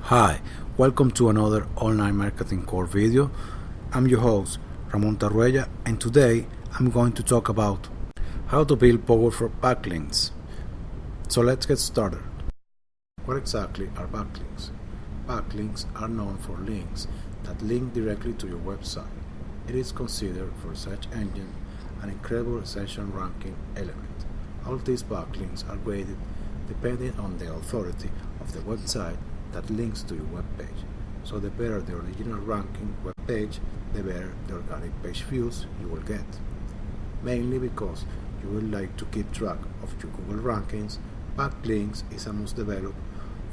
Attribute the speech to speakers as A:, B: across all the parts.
A: Hi, welcome to another online marketing core video. I'm your host, Ramon Tarruella, and today I'm going to talk about how to build powerful backlinks. So let's get started. What exactly are backlinks? Backlinks are known for links that link directly to your website. It is considered for search engine an incredible essential ranking element. All these backlinks are graded depending on the authority of the website that links to your web page. So the better the original ranking web page, the better the organic page views you will get. Mainly because you would like to keep track of your Google rankings, backlinks is a must develop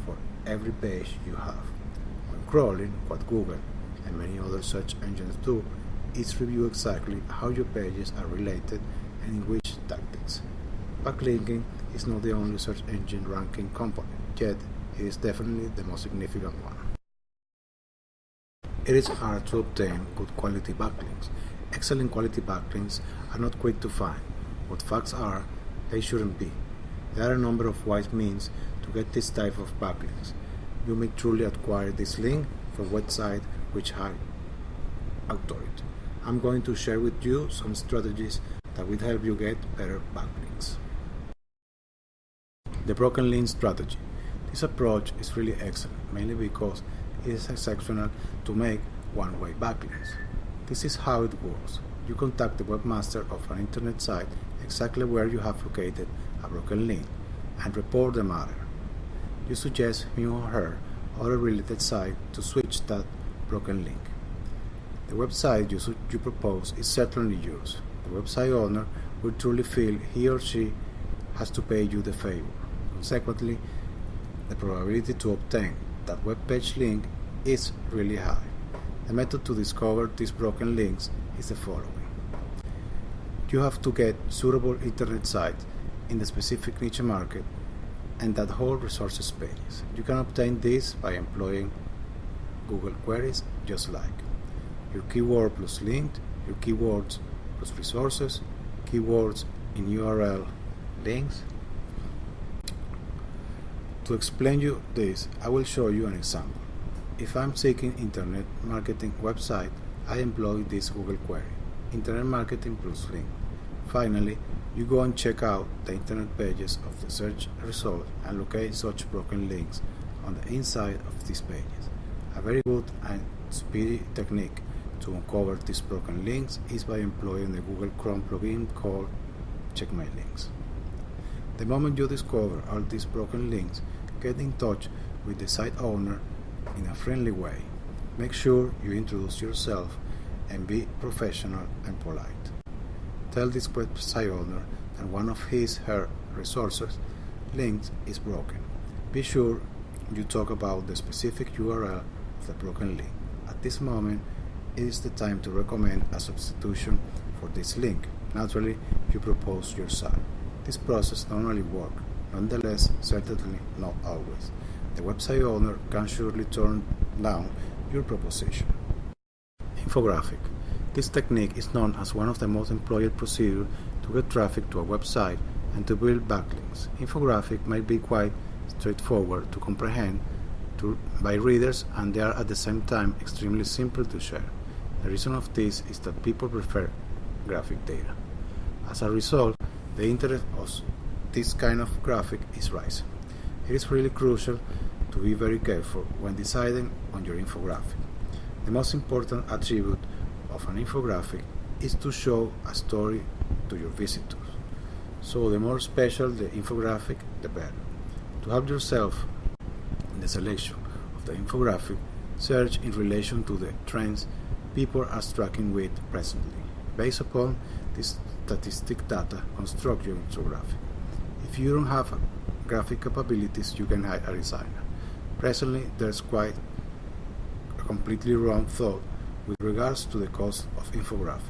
A: for every page you have. When crawling, what Google and many other search engines do is review exactly how your pages are related and in which tactics. Backlinking is not the only search engine ranking component, yet it is definitely the most significant one. It is hard to obtain good quality backlinks. Excellent quality backlinks are not quick to find. What facts are, they shouldn't be. There are a number of wise means to get this type of backlinks. You may truly acquire this link from websites which have authority. I'm going to share with you some strategies that will help you get better backlinks. The broken link strategy. This approach is really excellent, mainly because it is exceptional to make one-way backlinks. This is how it works. You contact the webmaster of an internet site exactly where you have located a broken link and report the matter. You suggest him or her or a related site to switch that broken link. The website you propose is certainly yours. The website owner will truly feel he or she has to pay you the favor. Consequently, the probability to obtain that web page link is really high. The method to discover these broken links is the following. You have to get suitable internet sites in the specific niche market and that hold resources pages. You can obtain this by employing Google queries just like your keyword plus linked, your keywords plus resources, keywords in URL links. To explain you this, I will show you an example. If I'm seeking internet marketing website, I employ this Google query, internet marketing plus link. Finally, you go and check out the internet pages of the search result and locate such broken links on the inside of these pages. A very good and speedy technique to uncover these broken links is by employing the Google Chrome plugin called Check My Links. The moment you discover all these broken links, get in touch with the site owner in a friendly way. Make sure you introduce yourself and be professional and polite. Tell this website owner that one of her resources links is broken. Be sure you talk about the specific URL of the broken link. At this moment, it is the time to recommend a substitution for this link. Naturally, you propose your site. This process not only works, nonetheless, certainly not always. The website owner can surely turn down your proposition. Infographic. This technique is known as one of the most employed procedures to get traffic to a website and to build backlinks. Infographic might be quite straightforward to comprehend by readers, and they are at the same time extremely simple to share. The reason of this is that people prefer graphic data. As a result, the interest of this kind of graphic is rising. It is really crucial to be very careful when deciding on your infographic. The most important attribute of an infographic is to show a story to your visitors. So the more special the infographic, the better. To help yourself in the selection of the infographic, search in relation to the trends people are tracking with presently. Based upon this statistic data, construct your infographic. If you don't have graphic capabilities, you can hire a designer. Presently, there's quite a completely wrong thought with regards to the cost of infographic.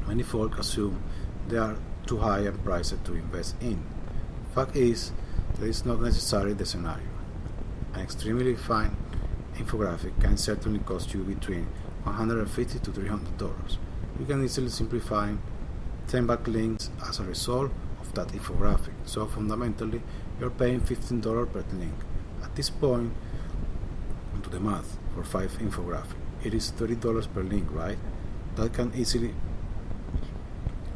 A: Many folk assume they are too high and priced to invest in. Fact is, that is not necessarily the scenario. An extremely fine infographic can certainly cost you between $150 to $300. You can easily simplify 10 backlinks as a result of that infographic. So fundamentally, you're paying $15 per link. At this point, to the math for 5 infographics. It is $30 per link, right? That can easily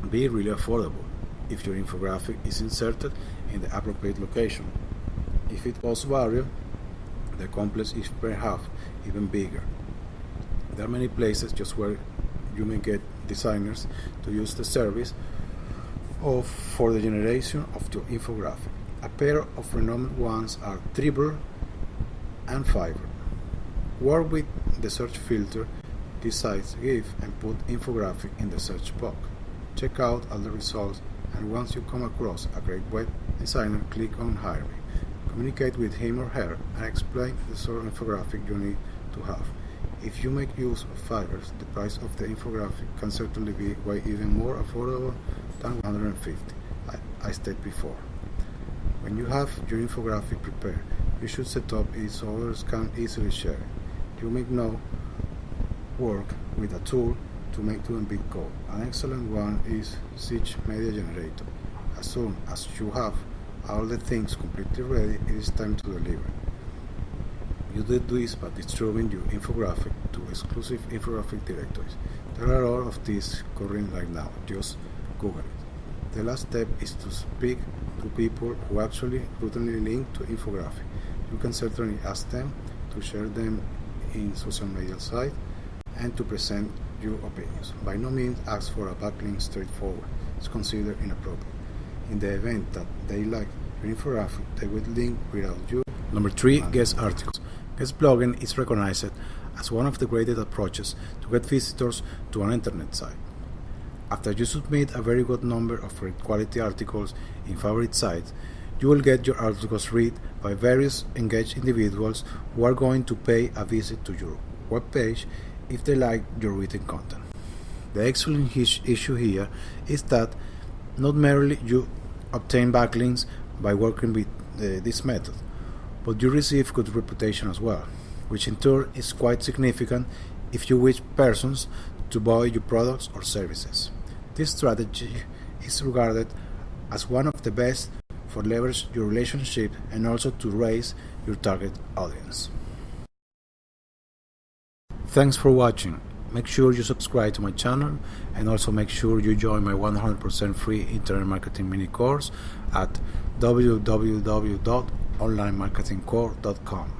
A: be really affordable if your infographic is inserted in the appropriate location. If it costs value, the complex is perhaps even bigger. There are many places just where you may get designers to use the service for the generation of your infographic. A pair of renowned ones are Dribbble and Fiverr. Work with the search filter these sites give and put infographic in the search box. Check out all the results, and once you come across a great web designer, click on Hire Me. Communicate with him or her and explain the sort of infographic you need to have. If you make use of Fiverr, the price of the infographic can certainly be way even more affordable than $150, I stated before. When you have your infographic prepared, you should set up it so others can easily share it. You may now work with a tool to make 2-bit code. An excellent one is Siege Media Generator. As soon as you have all the things completely ready, it is time to deliver. You do this by distributing your infographic to exclusive infographic directories. There are a lot of these current right now. Just Google it. The last step is to speak to people who actually routinely link to infographic. You can certainly ask them to share them in social media sites and to present your opinions. By no means ask for a backlink straightforward. It's considered inappropriate. In the event that they like your infographic, they will link without you. Number 3, guest articles. Guest blogging is recognized as one of the greatest approaches to get visitors to an internet site. After you submit a very good number of great quality articles in favorite sites, you will get your articles read by various engaged individuals who are going to pay a visit to your web page if they like your written content. The excellent issue here is that not merely you obtain backlinks by working with this method, but you receive good reputation as well, which in turn is quite significant if you wish persons to buy your products or services. This strategy is regarded as one of the best for leverage your relationship and also to raise your target audience. Thanks for watching. Make sure you subscribe to my channel and also make sure you join my 100% free internet marketing mini course at www.onlinemarketingcore.com.